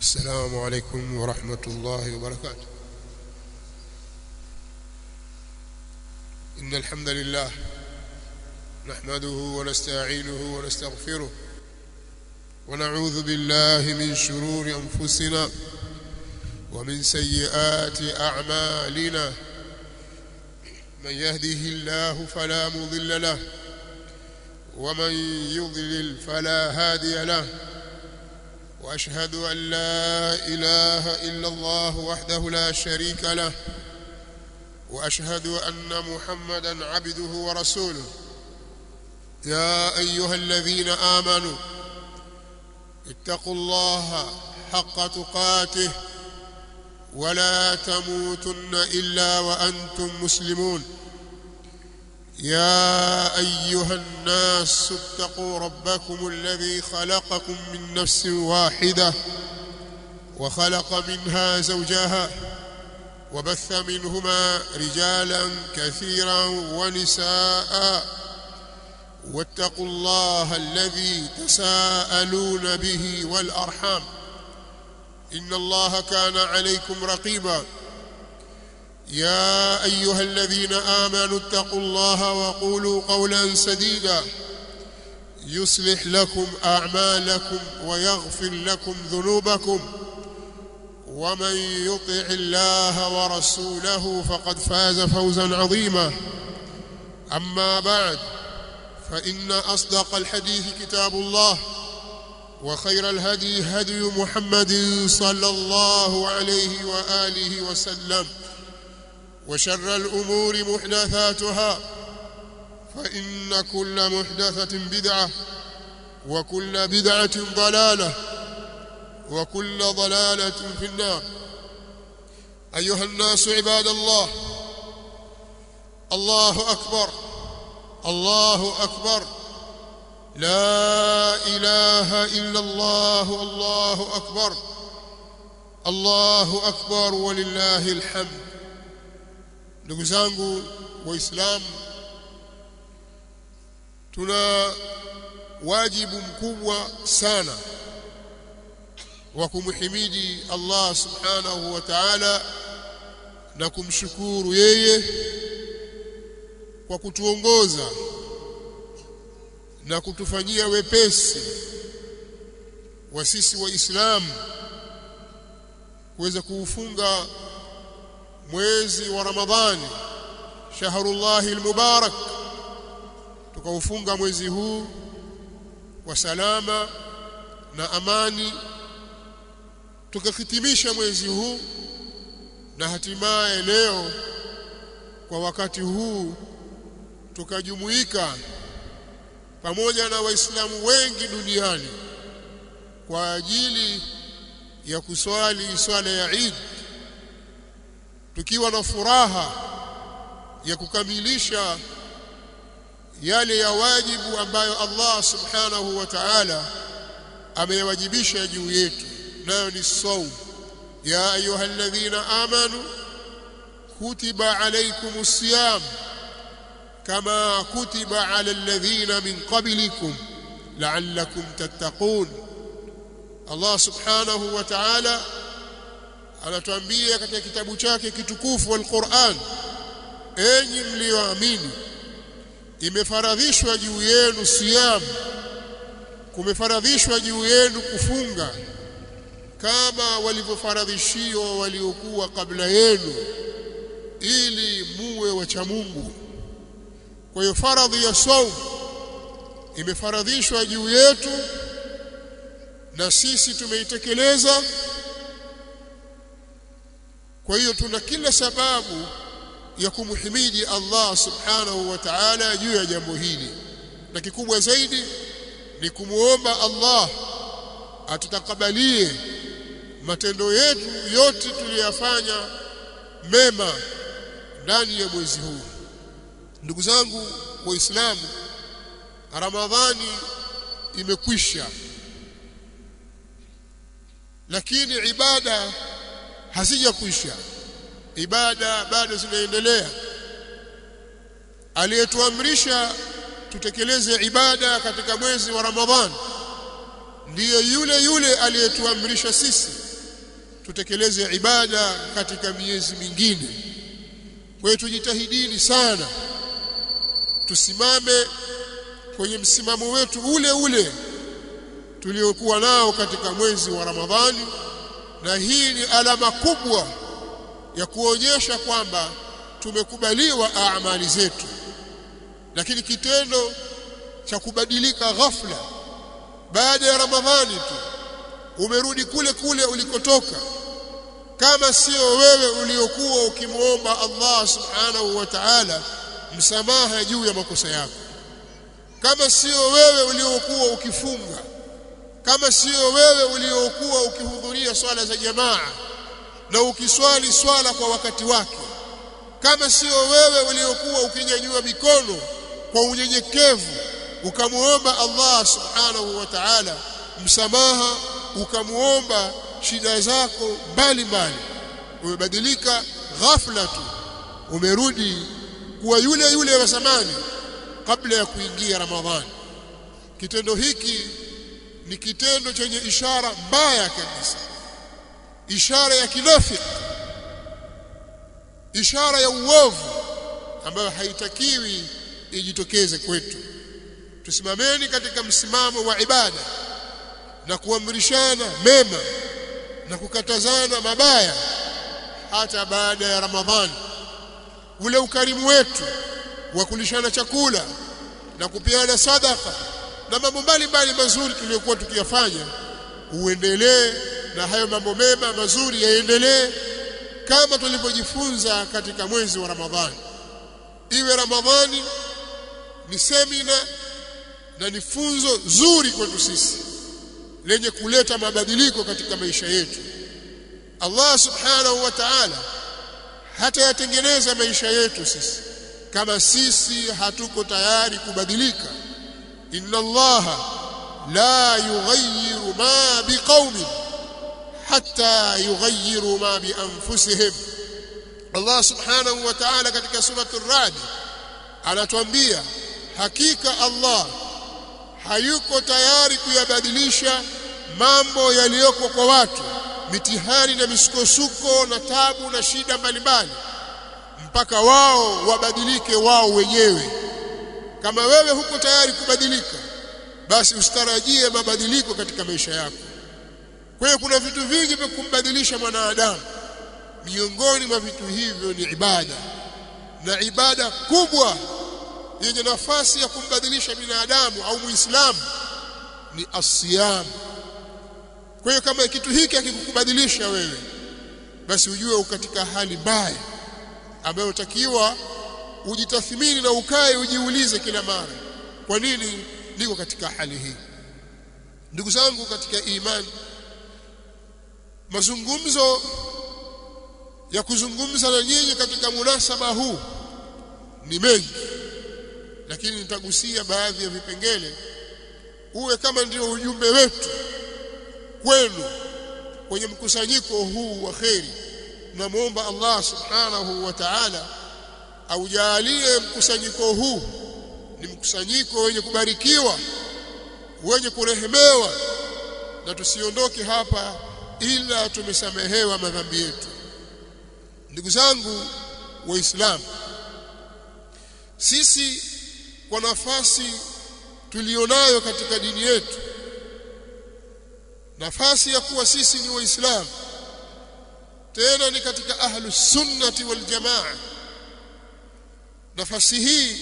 السلام عليكم ورحمة الله وبركاته. إن الحمد لله نحمده ونستعينه ونستغفره ونعوذ بالله من شرور أنفسنا ومن سيئات أعمالنا. من يهده الله فلا مضل له ومن يضلل فلا هادي له، وأشهد أن لا إله إلا الله وحده لا شريك له، وأشهد أن محمدا عبده ورسوله. يا أيها الذين آمنوا اتقوا الله حق تقاته ولا تموتن إلا وأنتم مسلمون. يا أيها الناس اتقوا ربكم الذي خلقكم من نفس واحدة وخلق منها زوجها وبث منهما رجالا كثيرا ونساء، واتقوا الله الذي تساءلون به والأرحام إن الله كان عليكم رقيبا. يا أيها الذين آمنوا اتقوا الله وقولوا قولا سديدا يصلح لكم أعمالكم ويغفر لكم ذنوبكم، ومن يطع الله ورسوله فقد فاز فوزا عظيما. أما بعد، فإن أصدق الحديث كتاب الله، وخير الهدي هدي محمد صلى الله عليه وآله وسلم، وشر الأمور محدثاتها، فإن كل محدثة بدعة، وكل بدعة ضلالة، وكل ضلالة في النار. أيها الناس عباد الله، الله أكبر، الله أكبر، لا إله إلا الله، الله أكبر، الله أكبر ولله الحمد. Ndugu zangu Waislamu, tuna wajibu mkubwa sana wa kumhimidi Allah subhanahu wa ta'ala na kumshukuru yeye kwa kutuongoza na kutufanyia wepesi wa sisi Waislamu kuweza kuufunga mwezi wa Ramadhani, shahrullahi almubarak. Tukaufunga mwezi huu kwa salama na amani, tukahitimisha mwezi huu, na hatimaye leo kwa wakati huu tukajumuika pamoja na Waislamu wengi duniani kwa ajili ya kuswali swala ya Eid, tukiwa na furaha ya kukamilisha yale ya wajibu ambayo Allah subhanahu wa ta'ala ameyawajibisha juu yetu, nayo ni saum. Ya ayyuhalladhina amanu kutiba alaykumus siyam kama kutiba ala alladhina min qablikum la'allakum tattaqun. Allah subhanahu wa ta'ala anatuambia katika kitabu chake kitukufu Al-Qur'an, enyi mlioamini, imefaradhishwa juu yenu siyam, kumefaradhishwa juu yenu kufunga kama walivyofaradhishiwa waliokuwa kabla yenu, ili muwe wacha Mungu. Kwa hiyo faradhi ya saum imefaradhishwa juu yetu na sisi tumeitekeleza. Kwa hiyo tuna kila sababu ya kumhimidi Allah subhanahu wa ta'ala juu ya jambo hili, na kikubwa zaidi ni kumuomba Allah atutakabalie matendo yetu yote tuliyofanya mema ndani ya mwezi huu. Ndugu zangu Waislamu, Ramadhani imekwisha, lakini ibada hazijakwisha. Ibada bado zinaendelea. Aliyetuamrisha tutekeleze ibada katika mwezi wa Ramadhani ndiye yule yule aliyetuamrisha sisi tutekeleze ibada katika miezi mingine. Kwa hiyo tujitahidini sana tusimame kwenye msimamo wetu ule ule tuliokuwa nao katika mwezi wa Ramadhani, na hii ni alama kubwa ya kuonyesha kwamba tumekubaliwa amali zetu. Lakini kitendo cha kubadilika ghafla baada ya Ramadhani tu umerudi kule kule ulikotoka, kama sio wewe uliokuwa ukimuomba Allah subhanahu wa ta'ala msamaha juu ya makosa yako, kama sio wewe uliokuwa ukifunga, kama sio wewe uliokuwa ukihudhuria swala za jamaa na ukiswali swala kwa wakati wake, kama sio wewe uliokuwa ukinyanyua mikono kwa unyenyekevu ukamuomba Allah subhanahu wa ta'ala msamaha, ukamuomba shida zako mbalimbali, umebadilika ghafla tu, umerudi kuwa yule yule wa zamani kabla ya kuingia Ramadhani. Kitendo hiki ni kitendo chenye ishara mbaya kabisa, ishara ya kinafiki, ishara ya uovu ambayo haitakiwi ijitokeze kwetu. Tusimameni katika msimamo wa ibada na kuamrishana mema na kukatazana mabaya hata baada ya Ramadhani. Ule ukarimu wetu wa kulishana chakula na kupeana sadaka na mambo mbalimbali mazuri tuliyokuwa tukiyafanya uendelee, na hayo mambo mema mazuri yaendelee kama tulivyojifunza katika mwezi wa Ramadhani. Iwe Ramadhani ni semina na ni funzo zuri kwetu sisi lenye kuleta mabadiliko katika maisha yetu. Allah subhanahu wa ta'ala hata yatengeneza maisha yetu sisi kama sisi hatuko tayari kubadilika. Inna Allaha la yughayyiru ma biqaumin hatta yughayyiru ma bi anfusihim. Allah subhanahu wa ta'ala katika surati Ar-Ra'd anatuambia hakika Allah hayuko tayari kuyabadilisha mambo yaliyoko kwa watu, mitihani na misukosuko na tabu na shida mbalimbali, mpaka wao wabadilike wao wenyewe. Kama wewe huko tayari kubadilika, basi usitarajie mabadiliko katika maisha yako. Kwa hiyo kuna vitu vingi vya kumbadilisha mwanadamu, miongoni mwa vitu hivyo ni ibada, na ibada kubwa yenye nafasi ya kumbadilisha binadamu au muislamu ni as-siyam. Kwa hiyo kama kitu hiki hakikubadilisha wewe, basi ujue uko katika hali mbaya ambayo utakiwa ujitathmini na ukae ujiulize kila mara, kwa nini niko katika hali hii? Ndugu zangu katika imani, mazungumzo ya kuzungumza na nyinyi katika munasaba huu ni mengi, lakini nitagusia baadhi ya vipengele uwe kama ndio ujumbe wetu kwenu kwenye mkusanyiko huu wa kheri. Tunamuomba Allah subhanahu wa ta'ala aujalie mkusanyiko huu ni mkusanyiko wenye kubarikiwa, wenye kurehemewa, na tusiondoke hapa ila tumesamehewa madhambi yetu. Ndugu zangu Waislamu, sisi kwa nafasi tulionayo katika dini yetu, nafasi ya kuwa sisi ni Waislamu, tena ni katika ahlus sunnati wal jamaa, nafasi hii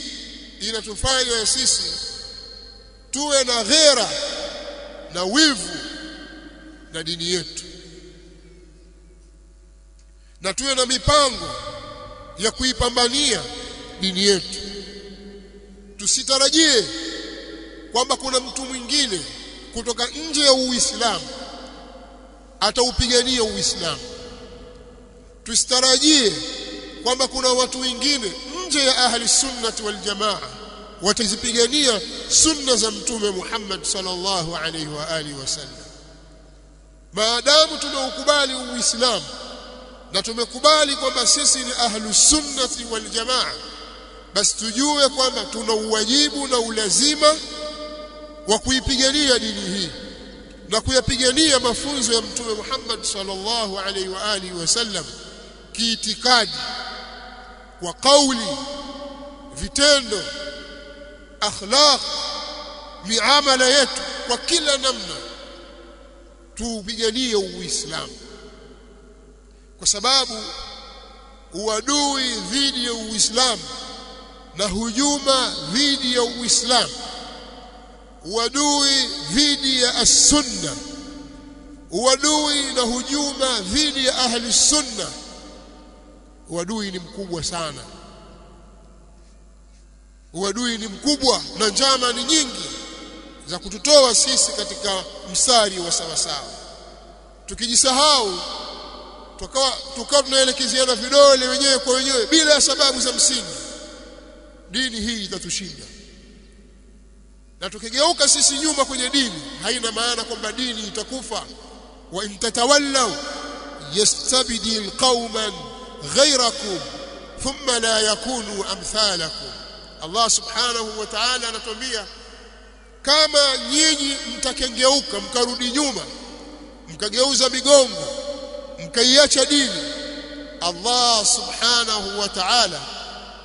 inatufanya sisi tuwe na ghera na wivu na dini yetu, na tuwe na mipango ya kuipambania dini yetu. Tusitarajie kwamba kuna mtu mwingine kutoka nje ya Uislamu ataupigania Uislamu. Tusitarajie kwamba kuna watu wengine nje ya ahli sunnati wal jamaa watazipigania sunna za Mtume Muhammad sallallahu alaihi wa alihi wasallam. Maadamu tumeukubali Uislamu na tumekubali kwamba sisi ni ahli sunnati wal jamaa, basi tujue kwamba tuna uwajibu na ulazima wa kuipigania dini hii, na kuyapigania mafunzo ya Mtume Muhammad sallallahu alaihi wa alihi wasallam kiitikadi, kwa kauli, vitendo, akhlaq, miamala yetu, kwa kila namna tupiganie Uislamu, kwa sababu uadui dhidi ya Uislamu na hujuma dhidi ya Uislamu, uadui dhidi ya as-sunna, uadui na hujuma dhidi ya ahli sunna, uadui ni mkubwa sana. Uadui ni mkubwa na njama ni nyingi za kututoa sisi katika mstari wa sawa sawa. Tukijisahau tukawa tunaelekezeana vidole wenyewe kwa wenyewe bila sababu za msingi, dini hii itatushinda. Na tukigeuka sisi nyuma kwenye dini, haina maana kwamba dini itakufa. Wa in tatawallaw yastabdil qauman ghayrakum thumma la yakunu amthalakum. Allah subhanahu wa ta'ala anatuambia, kama nyinyi mtakengeuka mkarudi nyuma, mkageuza migongo, mkaiacha dini, Allah subhanahu wa ta'ala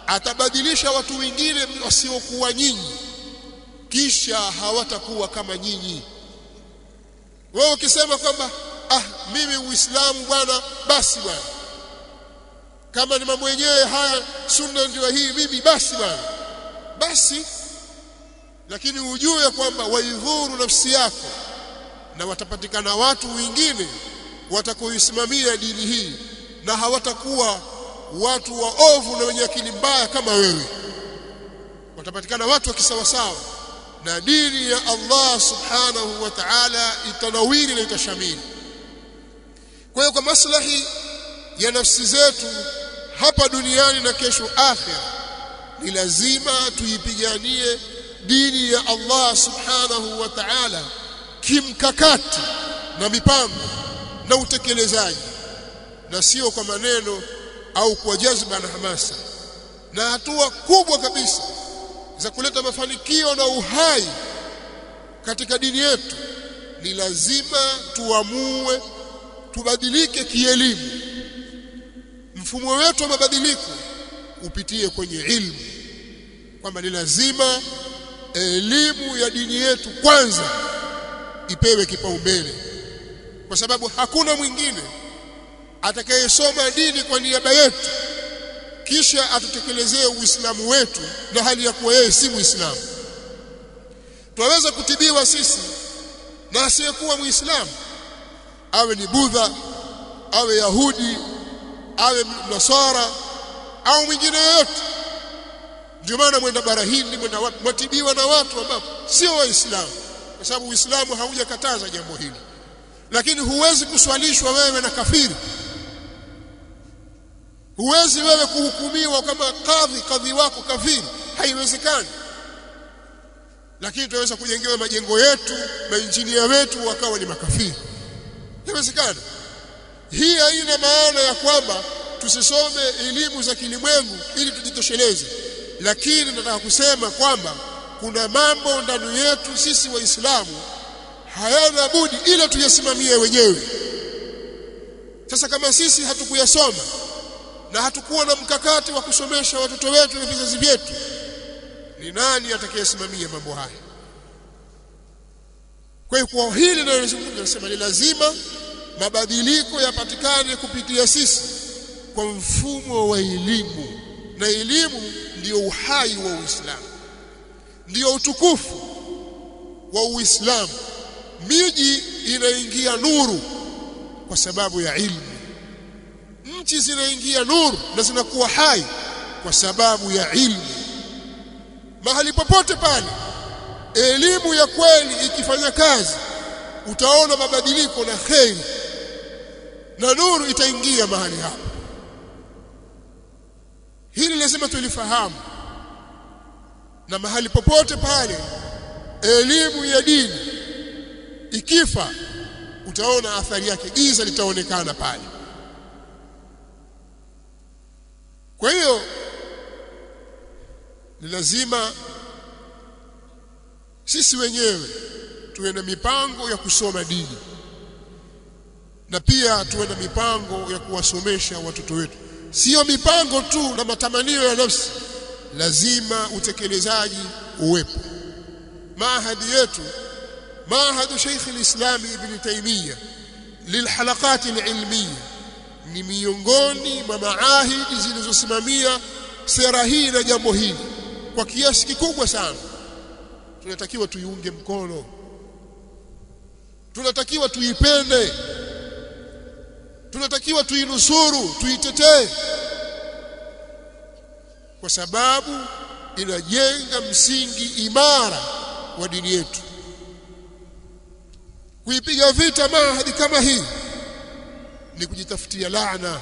atabadilisha watu wengine wasiokuwa nyinyi, kisha hawatakuwa kama nyinyi. Wewe ukisema kwamba mimi Uislamu bwana, basi bwana, kama ni mambo yenyewe haya, sunna ndio hii, mimi basi bwana, basi. Lakini ujue kwamba waidhuru nafsi yako, na watapatikana watu wengine watakoisimamia dini hii, na hawatakuwa watu waovu na wenye akili mbaya kama wewe. Watapatikana watu wa kisawasawa, na dini ya Allah subhanahu wa ta'ala itanawiri na itashamili. Kwa hiyo kwa maslahi ya nafsi zetu hapa duniani na kesho akhira, ni lazima tuipiganie dini ya Allah subhanahu wa ta'ala kimkakati na mipango na utekelezaji, na sio kwa maneno au kwa jazba na hamasa. Na hatua kubwa kabisa za kuleta mafanikio na uhai katika dini yetu, ni lazima tuamue tubadilike kielimu. Mfumo wetu wa mabadiliko upitie kwenye ilmu, kwamba ni lazima elimu ya dini yetu kwanza ipewe kipaumbele, kwa sababu hakuna mwingine atakayesoma dini kwa niaba yetu kisha atutekelezee Uislamu wetu na hali ya kuwa yeye si Muislamu. Tunaweza kutibiwa sisi na asiyekuwa Muislamu, awe ni Budha, awe Yahudi, awe Nasara au mwingine yote. Ndio maana mwenda bara Hindi, mwenda watibiwa na watu ambao sio Waislamu, kwa sababu Uislamu haujakataza jambo hili. Lakini huwezi kuswalishwa wewe na kafiri. Huwezi wewe kuhukumiwa kama kadhi wako kafiri, haiwezekani. Lakini tunaweza kujengewa majengo yetu, mainjinia wetu wakawa ni makafiri, haiwezekani. Hii haina maana ya kwamba tusisome elimu za kilimwengu ili tujitosheleze, lakini nataka kusema kwamba kuna mambo ndani yetu sisi Waislamu hayana budi ila tuyasimamie wenyewe. Sasa kama sisi hatukuyasoma na hatukuwa na mkakati wa kusomesha watoto wetu na vizazi vyetu, ni nani atakayesimamia mambo haya? Kwa hiyo kwa hili nasema ni lazima mabadiliko yapatikane kupitia sisi kwa mfumo wa elimu, na elimu ndio uhai wa Uislamu, ndio utukufu wa Uislamu. Miji inaingia nuru kwa sababu ya ilmu, nchi zinaingia nuru na zinakuwa hai kwa sababu ya ilmu. Mahali popote pale elimu ya kweli ikifanya kazi, utaona mabadiliko na kheri, na nuru itaingia mahali hapo. Hili lazima tulifahamu. Na mahali popote pale elimu ya dini ikifa, utaona athari yake, giza litaonekana pale. Kwa hiyo ni lazima sisi wenyewe tuwe na mipango ya kusoma dini, na pia tuwe na mipango ya kuwasomesha watoto wetu. Sio mipango tu na matamanio ya nafsi, lazima utekelezaji uwepo. Maahadi yetu, maahadu Sheikh al-Islam Ibn Taymiyyah lilhalaqat al-ilmiyya, ni miongoni mwa maahidi zilizosimamia sera hii na jambo hili kwa kiasi kikubwa sana. Tunatakiwa tuiunge mkono, tunatakiwa tuipende, tunatakiwa tuinusuru, tuitetee, kwa sababu inajenga msingi imara wa dini yetu. Kuipiga vita maahadi kama hii ni kujitafutia laana,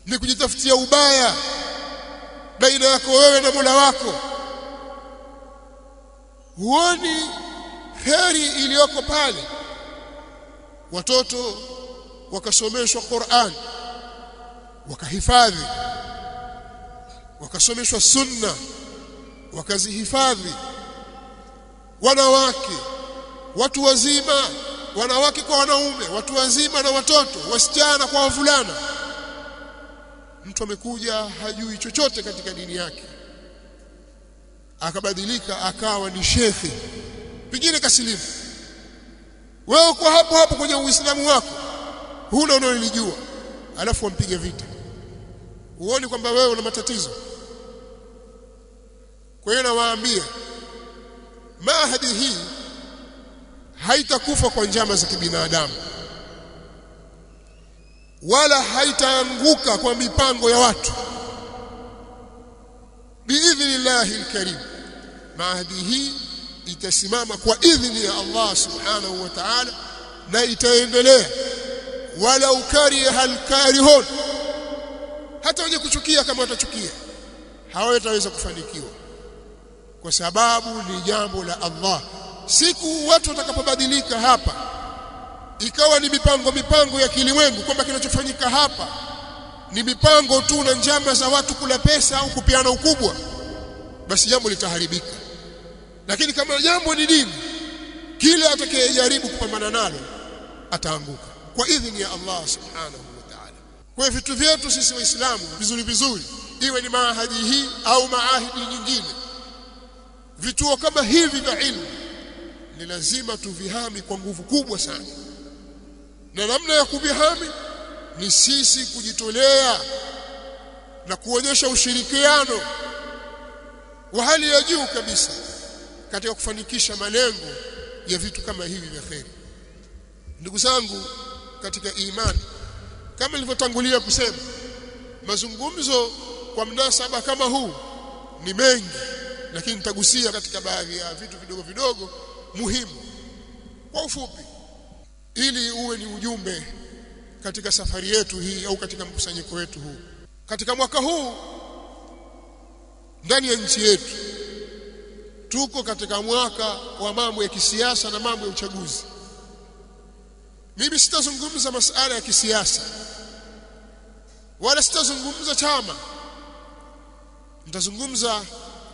ni kujitafutia ubaya baina yako wewe na Mola wako. Huoni heri iliyoko pale watoto wakasomeshwa Qur'an, wakahifadhi, wakasomeshwa sunna, wakazihifadhi, wanawake, watu wazima, wanawake kwa wanaume, watu wazima na watoto, wasichana kwa wavulana. Mtu amekuja hajui chochote katika dini yake, akabadilika akawa ni shekhi, pengine kasilimu. Wewe uko hapo hapo kwenye Uislamu wako, huna unalolijua, alafu wampige vita. Huoni kwamba wewe una matatizo? Kwa hiyo nawaambia, maahadi hii haitakufa kwa njama za kibinadamu, wala haitaanguka kwa mipango ya watu. Biidhnillahi alkarim, maahadi hii itasimama kwa idhni ya Allah subhanahu wa ta'ala, na itaendelea wala ukariha alkarihun. Hata wenye kuchukia kama watachukia, hawataweza kufanikiwa, kwa sababu ni jambo la Allah. Siku watu watakapobadilika hapa, ikawa ni mipango ya kilimwengu, kwamba kinachofanyika hapa ni mipango tu na njama za watu kula pesa au kupiana ukubwa, basi jambo litaharibika. Lakini kama jambo ni dini, kila atakayejaribu kupambana nalo ataanguka kwa idhini ya Allah subhanahu wa ta'ala. Kwa vitu vyetu sisi Waislamu vizuri, iwe ni maahadi hii au maahidi nyingine, vituo kama hivi vya ilmu ni lazima tuvihami kwa nguvu kubwa sana. Na namna ya kuvihami ni sisi kujitolea na kuonyesha ushirikiano wa hali ya juu kabisa katika kufanikisha malengo ya vitu kama hivi vya kheri. Ndugu zangu katika imani, kama nilivyotangulia kusema, mazungumzo kwa mnasaba kama huu ni mengi, lakini nitagusia katika baadhi ya vitu vidogo muhimu kwa ufupi, ili uwe ni ujumbe katika safari yetu hii au katika mkusanyiko wetu huu. Katika mwaka huu ndani ya nchi yetu tuko katika mwaka wa mambo ya kisiasa na mambo ya uchaguzi. Mimi sitazungumza masuala ya kisiasa wala sitazungumza chama, nitazungumza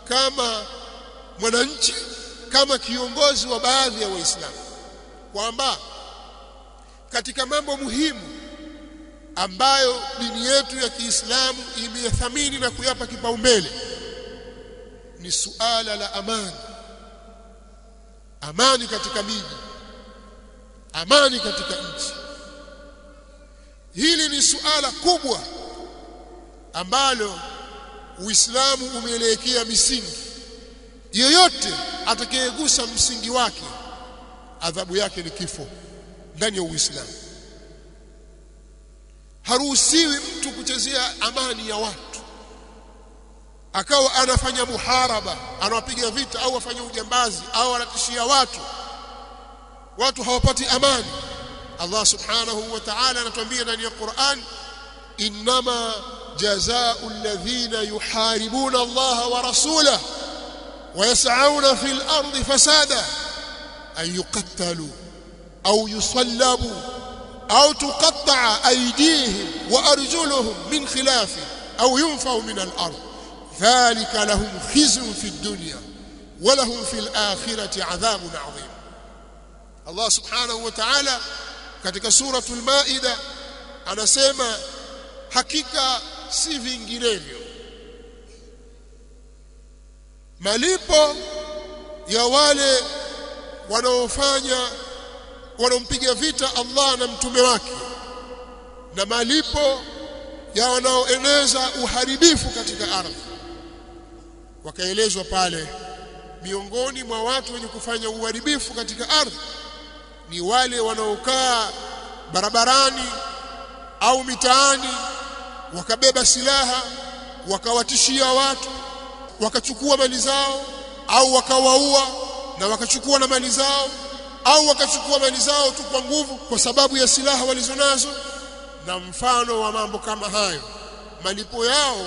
kama mwananchi, kama kiongozi wa baadhi ya Waislamu, kwamba katika mambo muhimu ambayo dini yetu ya Kiislamu imeyathamini na kuyapa kipaumbele ni suala la amani. Amani katika miji, amani katika nchi. Hili ni suala kubwa ambalo Uislamu umeelekea misingi. Yoyote atakayegusa msingi wake, adhabu yake ni kifo ndani ya Uislamu. Haruhusiwi mtu kuchezea amani ya watu, akawa anafanya muharaba, anawapiga vita au afanya ujambazi au anatishia watu hawapati amani. Allah subhanahu wa ta'ala anatuambia ndani ya Qur'an, innama jazaa'u alladhina yuharibuna Allah wa rasulahu wa yas'auna fil ardi fasada an yuqattalu aw yusallabu aw tuqatta'a aydihim wa arjuluhum min khilaf aw yunfaw min al-ard dhalika lahum khizyun fi ad-dunya walahum fil akhirati adhabun adhim. Allah subhanahu wa ta'ala katika suratul Maida anasema hakika si vinginevyo malipo ya wale wanaompiga vita Allah na mtume wake na malipo ya wanaoeneza uharibifu katika ardhi. Wakaelezwa pale miongoni mwa watu wenye kufanya uharibifu katika ardhi ni wale wanaokaa barabarani au mitaani wakabeba silaha wakawatishia watu wakachukua mali zao au wakawaua na wakachukua na mali zao au wakachukua mali zao tu kwa nguvu kwa sababu ya silaha walizonazo na mfano wa mambo kama hayo. Malipo yao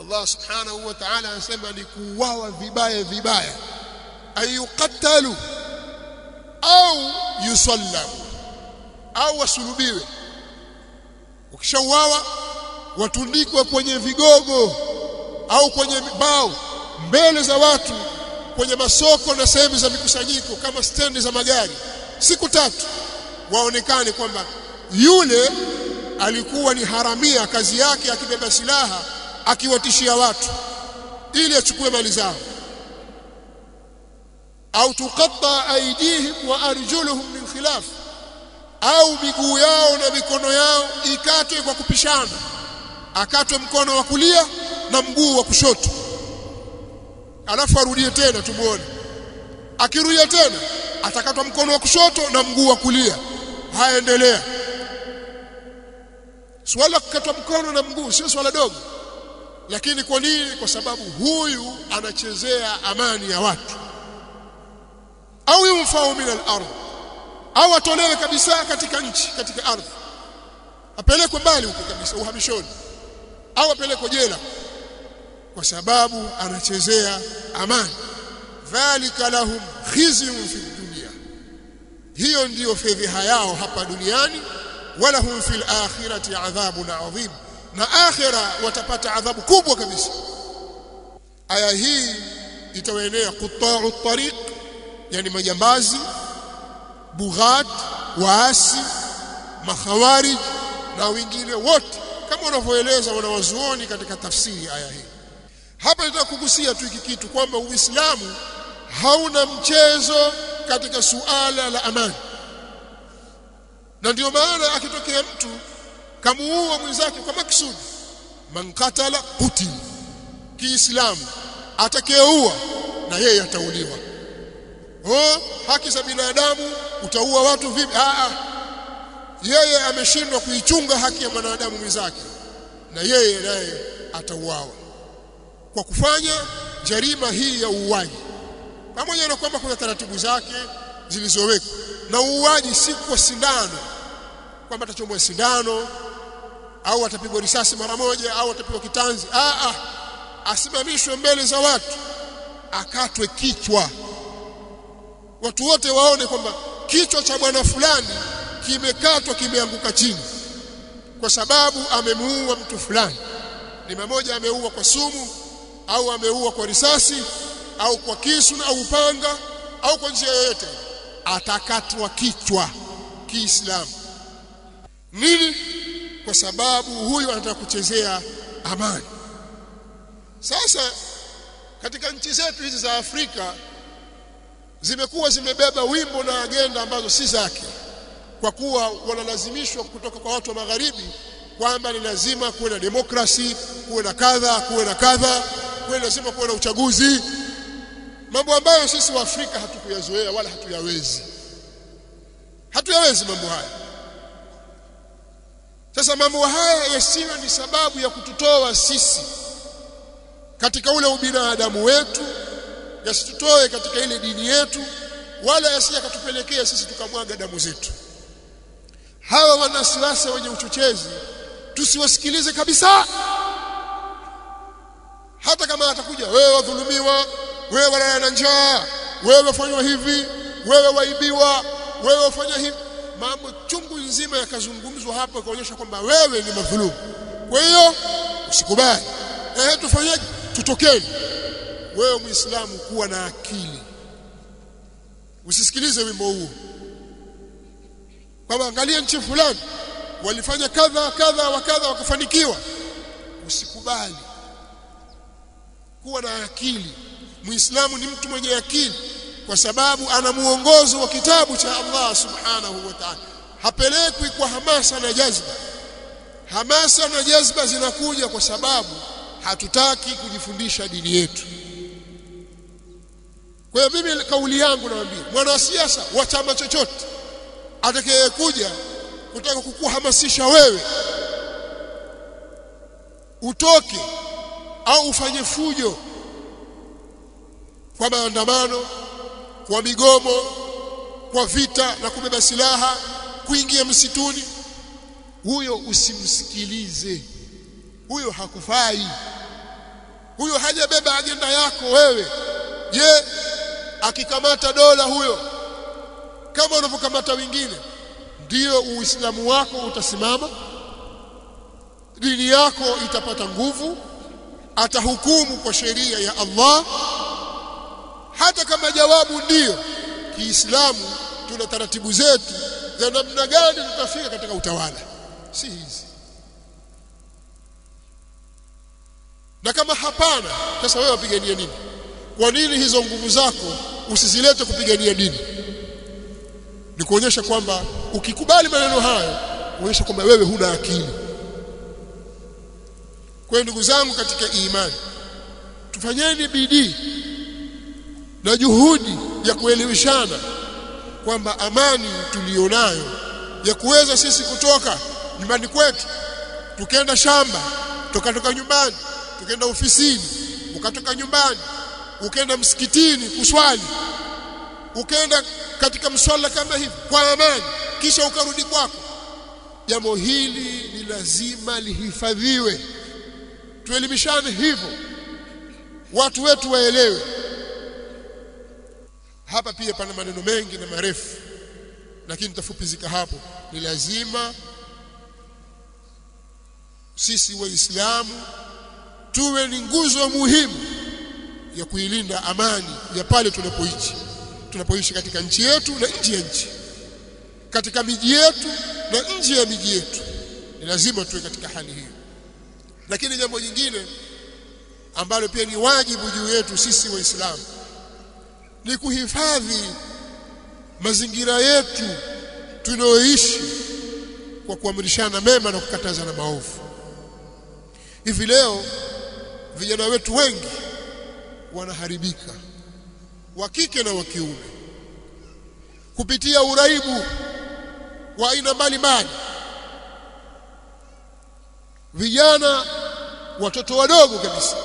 Allah subhanahu wa ta'ala anasema ni kuuawa vibaya ayuqatalu au yusallamu au wasulubiwe. Ukishauawa watundikwe kwenye vigogo au kwenye bao mbele za watu kwenye masoko na sehemu za mikusanyiko kama stendi za magari siku 3 waonekane kwamba yule alikuwa ni haramia, kazi yake akibeba silaha akiwatishia watu ili achukue mali zao. Au tuqatta aydihim wa arjuluhum min khilaf, au miguu yao na mikono yao ikatwe kwa kupishana, akatwe mkono wa kulia na mguu wa kushoto alafu arudie tena tumuone. Akirudia tena atakatwa mkono wa kushoto na mguu wa kulia. Haendelea. Swala kukatwa mkono na mguu sio swala dogo. Lakini kwa nini? Kwa sababu huyu anachezea amani ya watu. Au yumfau min al-ardh, au atolewe kabisa katika nchi, katika ardhi, apelekwe mbali huko kabisa uhamishoni, au apelekwe jela kwa sababu anachezea amani. Dhalika lahum khizyun fi dunya, hiyo ndiyo fedheha yao hapa duniani. Walahum fil akhirati adhabun adhim, na akhira watapata adhabu kubwa kabisa. Aya hii itawaenea quta'u tariq, yani majambazi, bughat, waasi, makhawarij na wengine wote, kama wanavyoeleza wanawazuoni katika tafsiri aya hii. Hapa nataka kugusia tu hiki kitu kwamba Uislamu hauna mchezo katika suala la amani. Na ndio maana akitokea mtu kamuua mwenzake kwa maksudi, man qatala qutil, Kiislamu atakayeua na yeye atauliwa. Haki za binadamu, utaua watu vipi? Yeye ameshindwa kuichunga haki ya mwanadamu mwenzake na yeye naye atauawa kwa kufanya jarima hii ya uuaji, pamoja na kwamba kuna taratibu zake zilizowekwa. Na uuaji si kwa sindano, kwamba atachomwa sindano au atapigwa risasi mara moja au atapigwa kitanzi. Asimamishwe mbele za watu, akatwe kichwa, watu wote waone kwamba kichwa cha bwana fulani kimekatwa, kimeanguka chini kwa sababu amemuua mtu fulani. Ni mmoja ameua kwa sumu au ameua kwa risasi au kwa kisu au upanga au kwa njia yoyote, atakatwa kichwa Kiislamu. Nini? Kwa sababu huyu anataka kuchezea amani. Sasa katika nchi zetu hizi za Afrika zimekuwa zimebeba wimbo na agenda ambazo si zake, kwa kuwa wanalazimishwa kutoka kwa watu wa magharibi kwamba ni lazima kuwe na demokrasi, kuwe na kadha, kuwe na kadha, kuwe lazima kuwe na uchaguzi, mambo ambayo sisi wa Afrika hatukuyazoea wala hatuyawezi mambo haya. Sasa mambo haya yasiwe ni sababu ya kututoa sisi katika ule ubinadamu wetu, yasitutoe katika ile dini yetu, wala yasije katupelekea sisi tukamwaga damu zetu. Hawa wanasiasa wenye uchochezi tusiwasikilize kabisa. Hata kama atakuja, wewe wadhulumiwa, wewe walala na njaa, wewe wafanywa hivi, wewe waibiwa, wewe wafanya hivi, mambo chungu nzima yakazungumzwa hapa kuonyesha kwamba wewe ni madhulumu. Kwa hiyo usikubali. Tufanyaje? Tutokeni. wewe Muislamu kuwa na akili. Usisikilize wimbo huu kwamba angalia nchi fulani walifanya kadha kadha wa kadha wakafanikiwa. Usikubali. Kuwa na akili. Muislamu ni mtu mwenye akili kwa sababu ana muongozo wa kitabu cha Allah subhanahu wa ta'ala. Hapelekwi kwa hamasa na jazba. Hamasa na jazba zinakuja kwa sababu hatutaki kujifundisha dini yetu. Kwa hiyo mimi kauli yangu nawaambia mwanasiasa wa chama chochote atakayekuja kutaka kukuhamasisha wewe utoke au ufanye fujo kwa maandamano, kwa migomo, kwa vita na kubeba silaha, kuingia msituni, huyo usimsikilize. Huyo hakufai. Huyo hajabeba agenda yako wewe. Je, akikamata dola huyo kama unavyokamata wengine, ndio Uislamu wako utasimama? Dini yako itapata nguvu? Atahukumu kwa sheria ya Allah? Hata kama jawabu ndio, Kiislamu tuna taratibu zetu za namna gani tutafika katika utawala, si hizi. Na kama hapana, sasa wewe wapigania nini? Kwa nini hizo nguvu zako usizilete kupigania dini? Ni kuonyesha kwamba ukikubali maneno hayo uonyesha kwamba wewe huna akili. Kwa ndugu zangu katika imani, tufanyeni bidii na juhudi ya kueleweshana kwamba amani tulionayo ya kuweza sisi kutoka nyumbani kwetu, tukenda shamba, tukatoka nyumbani, tukenda ofisini, ukatoka nyumbani, ukenda msikitini kuswali, ukenda katika mswala kama hivi kwa amani, kisha ukarudi kwako. Jambo hili ni lazima lihifadhiwe. Tuelimishane hivyo, watu wetu waelewe. Hapa pia pana maneno mengi na marefu, lakini nitafupizika hapo. Ni lazima sisi Waislamu tuwe ni nguzo muhimu ya kuilinda amani ya pale tunapoishi katika nchi yetu na nje ya nchi, katika miji yetu na nje ya miji yetu. Ni lazima tuwe katika hali hiyo. Lakini jambo jingine ambalo pia ni wajibu juu yetu sisi Waislamu ni kuhifadhi mazingira yetu tunayoishi kwa kuamrishana mema na kukatazana maovu. Hivi leo vijana wetu wengi wanaharibika, wa kike na wa kiume, kupitia uraibu wa aina mbalimbali. Vijana, watoto wadogo kabisa,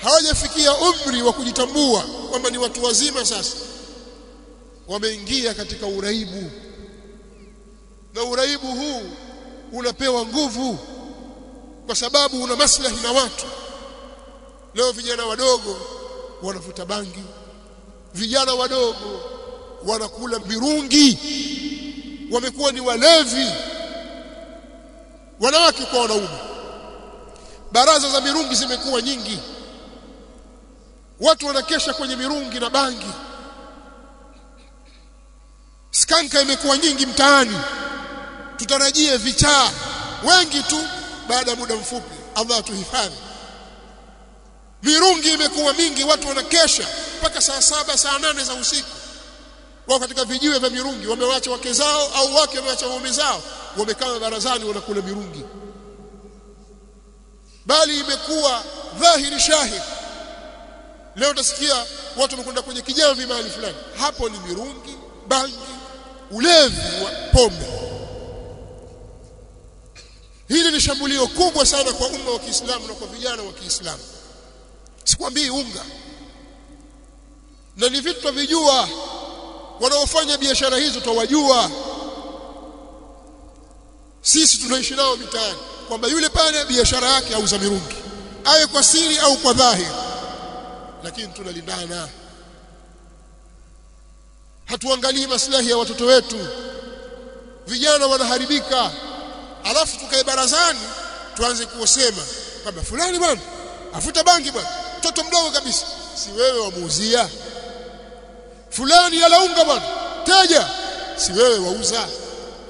hawajafikia umri wa kujitambua kwamba ni watu wazima, sasa wameingia katika uraibu. Na uraibu huu unapewa nguvu kwa sababu una maslahi na watu. Leo vijana wadogo wanavuta bangi, vijana wadogo wanakula mirungi, wamekuwa ni walevi, wanawake kwa wanaume. Baraza za mirungi zimekuwa nyingi, watu wanakesha kwenye mirungi na bangi. Skanka imekuwa nyingi mtaani, tutarajie vichaa wengi tu baada ya muda mfupi. Allah tuhifadhi. Mirungi imekuwa mingi, watu wanakesha mpaka saa 7 saa 8 za usiku, wao katika vijiwe vya mirungi, wamewacha wake zao au wake wamewacha waume zao, wamekaa barazani wanakula mirungi. Bali imekuwa dhahiri shahid. Leo utasikia watu wamekwenda kwenye kijamvi mahali fulani, hapo ni mirungi, bangi, ulevi wa pombe. Hili ni shambulio kubwa sana kwa umma wa Kiislamu na kwa vijana wa Kiislamu. Sikwambii unga, na ni vitu tunavijua. Wanaofanya biashara hizo twawajua, sisi tunaishi nao mitaani, kwamba yule pale biashara yake auza mirungi, awe kwa siri au kwa dhahiri, lakini tunalindana. Hatuangalii maslahi ya watoto wetu. Vijana wanaharibika, alafu tukae barazani tuanze kusema kwamba fulani bwana afuta bangi bwana, mtoto mdogo kabisa. si wewe wamuuzia? Fulani ala unga bwana, teja, si wewe wauza?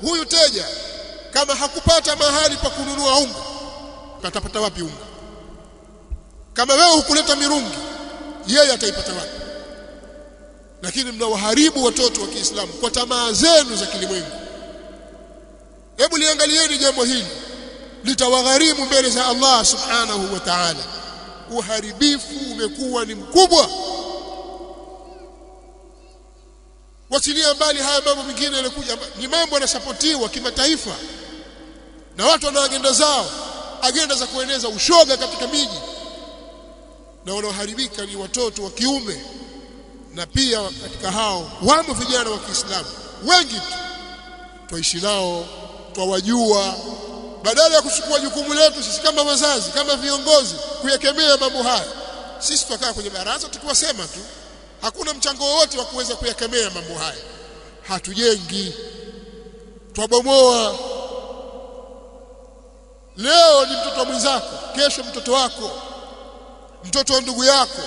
Huyu teja kama hakupata mahali pa kununua unga, atapata wapi unga? Kama wewe hukuleta mirungi, yeye ataipata wapi? Lakini mnawaharibu watoto wa Kiislamu kwa tamaa zenu za kilimwengu. Hebu liangalieni jambo hili, litawagharimu mbele za Allah subhanahu wa ta'ala. Uharibifu umekuwa ni mkubwa. Wasilia mbali haya mambo mengine yanakuja, ni mambo yanasapotiwa kimataifa na watu wana agenda zao, agenda za kueneza ushoga katika miji, na wanaoharibika ni watoto wa kiume. Na pia katika hao wamo vijana wa Kiislamu wengi tu, tuishi nao, twawajua. Badala ya kuchukua jukumu letu sisi kama wazazi, kama viongozi, kuyakemea mambo haya, sisi tukaa kwenye baraza tukiwasema tu, hakuna mchango wowote wa kuweza kuyakemea mambo haya. Hatujengi, twabomoa. Leo ni mtoto mwenzako, kesho mtoto wako, mtoto wa ndugu yako.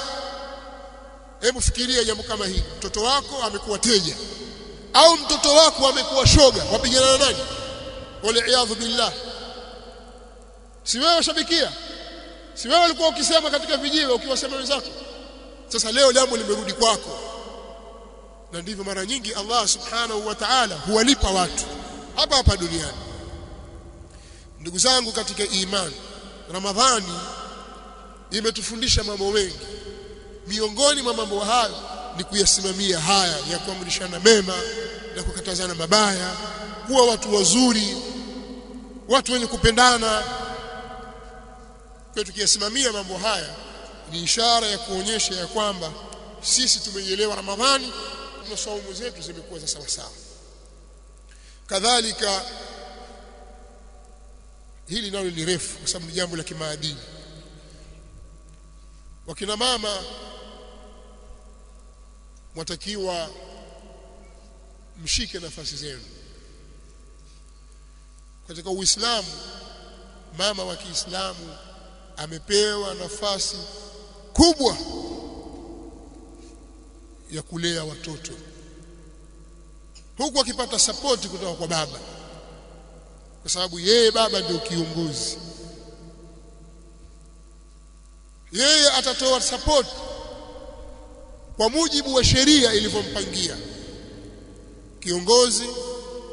Hebu fikiria jambo kama hili, mtoto wako amekuwa teja au mtoto wako amekuwa shoga, wapigana na nani? Waliaadhu billah. Si wewe shabikia? Si wewe ulikuwa ukisema katika vijiwe ukiwasema wenzako? Sasa leo jambo limerudi kwako. Na ndivyo mara nyingi Allah subhanahu wa ta'ala huwalipa watu hapa hapa duniani. Ndugu zangu katika imani, Ramadhani imetufundisha mambo mengi. Miongoni mwa mambo hayo ni kuyasimamia haya ya kuamrishana mema na kukatazana mabaya, kuwa watu wazuri, watu wenye kupendana. Kwa tukiyasimamia mambo haya ni ishara ya kuonyesha ya kwamba sisi tumeielewa Ramadhani na saumu zetu zimekuwa za sawa sawa. Kadhalika hili nalo ni refu kwa sababu ni jambo la kimaadili. Wakina mama mwatakiwa mshike nafasi zenu katika Uislamu. Mama wa Kiislamu amepewa nafasi kubwa ya kulea watoto, huku akipata support kutoka kwa baba, kwa sababu yeye baba ndio kiongozi. Yeye atatoa support kwa mujibu wa sheria ilivyompangia. Kiongozi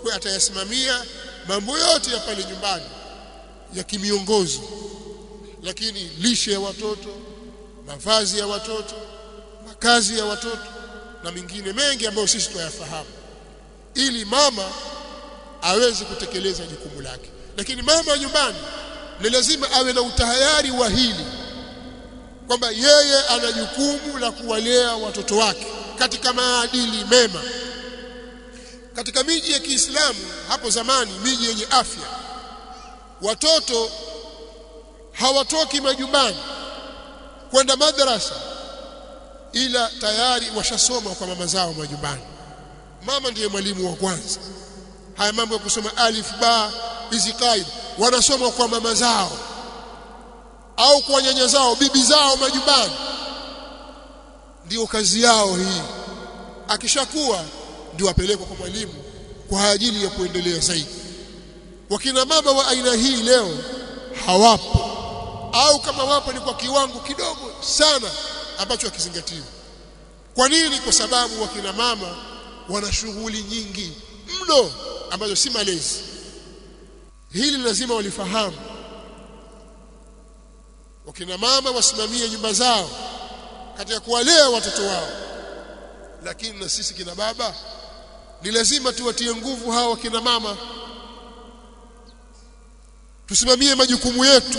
kwa atayasimamia mambo yote ya pale nyumbani ya kimiongozo, lakini lishe ya watoto, mavazi ya watoto, makazi ya watoto na mengine mengi ambayo sisi tuyafahamu, ili mama aweze kutekeleza jukumu lake. Lakini mama nyumbani ni lazima awe na utayari wa hili, kwamba yeye ana jukumu la kuwalea watoto wake katika maadili mema. Katika miji ya Kiislamu hapo zamani, miji yenye afya, watoto hawatoki majumbani kwenda madrasa ila tayari washasoma kwa mama zao majumbani. Mama ndiye mwalimu wa kwanza. Haya mambo ya kusoma alif ba hizi kaida wanasoma kwa mama zao au kwa nyanya zao, bibi zao majumbani. Ndio kazi yao hii. Akishakuwa ndio apelekwa kwa mwalimu kwa ajili ya kuendelea zaidi. Wakina mama wa aina hii leo hawapo, au kama wapo ni kwa kiwango kidogo sana ambacho hakizingatiwi. Kwa nini? Kwa sababu wakina mama wana shughuli nyingi mno ambazo si malezi. Hili lazima walifahamu. Wakina mama wasimamie nyumba zao katika kuwalea watoto wao. Lakini na sisi kina baba ni lazima tuwatie nguvu hawa kina mama, tusimamie majukumu yetu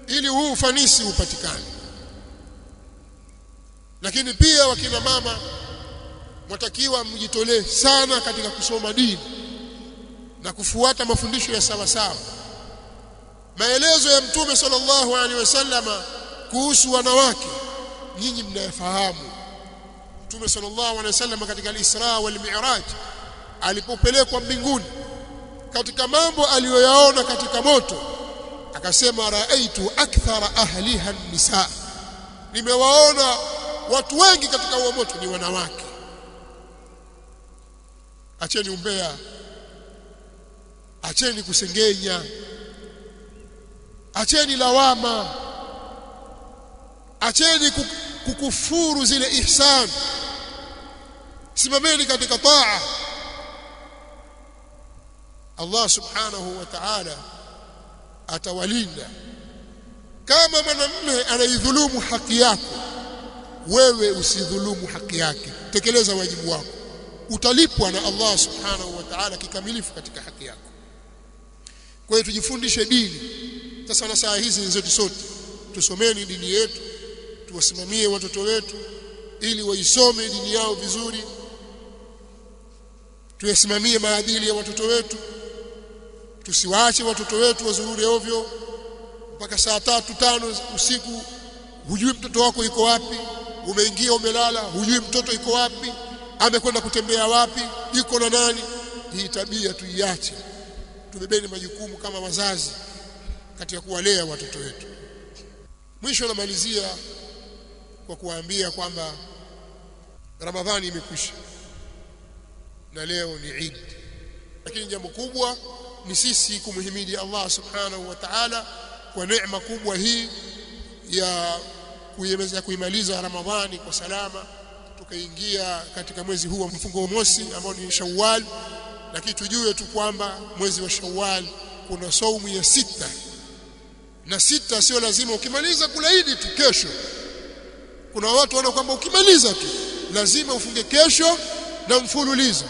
ili huu ufanisi upatikane. Lakini pia wakina mama watakiwa mjitolee sana katika kusoma dini na kufuata mafundisho ya sawa sawa. Maelezo ya Mtume sallallahu alaihi wasallama kuhusu wanawake nyinyi mnayafahamu. Mtume sallallahu alaihi wasallam katika al-Isra wal Mi'raj alipopelekwa mbinguni, katika mambo aliyoyaona katika moto akasema, raaitu akthara ahliha an-nisa, nimewaona watu wengi katika huo moto ni wanawake. Acheni umbea, acheni kusengenya, acheni lawama, acheni kukufuru zile ihsan. Simameni katika taa. Allah subhanahu wa ta'ala atawalinda. Kama mwanamume anaidhulumu haki yako, wewe usidhulumu haki yake. Tekeleza wajibu wako, utalipwa na Allah subhanahu wa ta'ala kikamilifu katika haki yako. Kwa hiyo tujifundishe dini. Sasa na saa hizi zetu sote tusomeni dini yetu, tuwasimamie watoto wetu ili waisome dini yao vizuri, tuyasimamie maadili ya watoto wetu, tusiwaache watoto wetu wazurure ovyo mpaka saa 3-5 usiku. Hujui mtoto wako yuko wapi, umeingia umelala, hujui mtoto yuko wapi, amekwenda kutembea wapi, yuko na nani. Hii tabia tuiache, tubebeni majukumu kama wazazi katika kuwalea watoto wetu. Mwisho namalizia kwa kuambia kwamba Ramadhani imekwisha na leo ni Eid, lakini jambo kubwa ni sisi kumhimidi Allah subhanahu wa ta'ala kwa neema kubwa hii ya kuimaliza Ramadhani kwa salama, tukaingia katika mwezi huu wa mfungo mosi ambao ni Shawwal. Lakini tujue tu kwamba mwezi wa Shawwal kuna saumu ya 6, na 6 sio lazima ukimaliza kula Eid tu kesho. Kuna watu wana kwamba ukimaliza tu lazima ufunge kesho na mfululizo.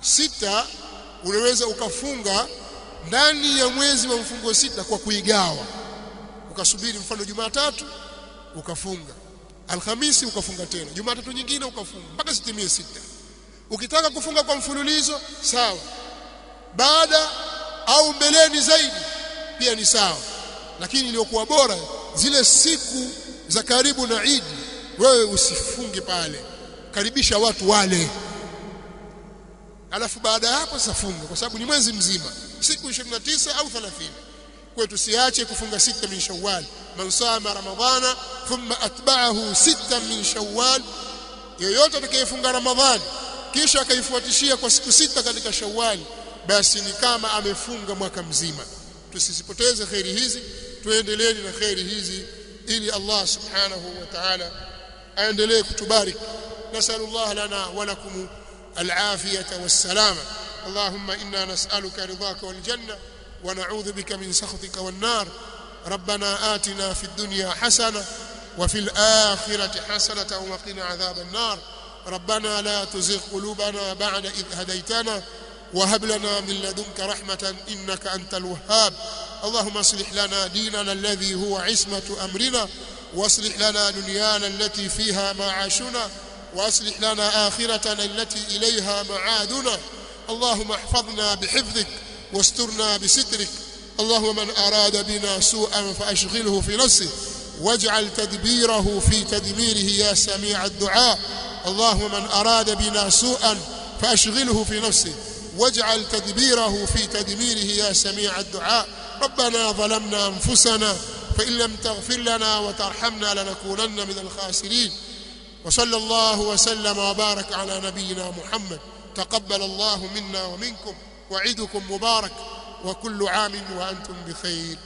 6 unaweza ukafunga ndani ya mwezi wa mfungo 6 kwa kuigawa. Ukasubiri mfano Jumatatu ukafunga, Alhamisi ukafunga tena, Jumatatu nyingine ukafunga mpaka sitimie 6. Ukitaka kufunga kwa mfululizo sawa, baada au mbeleni zaidi pia ni sawa, lakini iliyokuwa bora zile siku za karibu na Eid wewe usifunge pale, karibisha watu wale, alafu baada hapo safunga, kwa sababu ni mwezi mzima, siku 29 au 30. Kwa tusiache kufunga 6 min Shawwal. Man sama Ramadhana thumma atba'ahu 6 min Shawwal, yoyote atakayefunga Ramadhani kisha akaifuatishia kwa siku 6 katika Shawwal, basi ni kama amefunga mwaka mzima. Tusisipoteze khairi hizi, tuendelee na khairi hizi ili Allah subhanahu wa ta'ala aendelee kutubariki. Nasallallahu lana wa lakum al-afiyata was-salama. Allahumma inna nas'aluka ridhaka wal janna wa na'udhu bika min sakhatika wan nar. ربنا آتنا في الدنيا حسنة وفي الآخرة حسنة وقنا عذاب النار. ربنا لا تزغ قلوبنا بعد إذ هديتنا وهب لنا من لدنك رحمة إنك أنت الوهاب. اللهم اصلح لنا ديننا الذي هو عصمة أمرنا، واصلح لنا دنيانا التي فيها معاشنا، واصلح لنا آخرتنا التي إليها معادنا. اللهم احفظنا بحفظك واسترنا بسترك. اللهم من أراد بنا سوءا فأشغله في نفسه واجعل تدبيره في تدميره يا سميع الدعاء. اللهم من أراد بنا سوءا فأشغله في نفسه واجعل تدبيره في تدميره يا سميع الدعاء. ربنا ظلمنا أنفسنا فإن لم تغفر لنا وترحمنا لنكونن من الخاسرين. وصلى الله وسلم وبارك على نبينا محمد. تقبل الله منا ومنكم، وعيدكم مبارك، وكل عام وأنتم بخير.